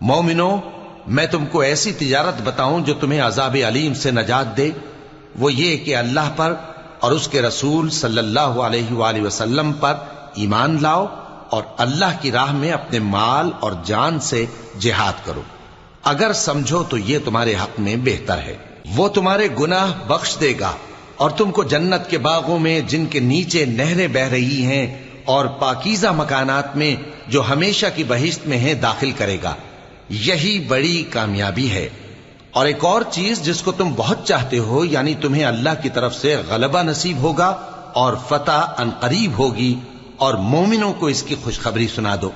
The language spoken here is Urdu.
مومنو، میں تم کو ایسی تجارت بتاؤں جو تمہیں عذاب علیم سے نجات دے؟ وہ یہ کہ اللہ پر اور اس کے رسول صلی اللہ علیہ وآلہ وسلم پر ایمان لاؤ اور اللہ کی راہ میں اپنے مال اور جان سے جہاد کرو۔ اگر سمجھو تو یہ تمہارے حق میں بہتر ہے۔ وہ تمہارے گناہ بخش دے گا اور تم کو جنت کے باغوں میں جن کے نیچے نہریں بہ رہی ہیں اور پاکیزہ مکانات میں جو ہمیشہ کی بہشت میں ہیں داخل کرے گا۔ یہی بڑی کامیابی ہے۔ اور ایک اور چیز جس کو تم بہت چاہتے ہو، یعنی تمہیں اللہ کی طرف سے غلبہ نصیب ہوگا اور فتح ان قریب ہوگی، اور مومنوں کو اس کی خوشخبری سنا دو۔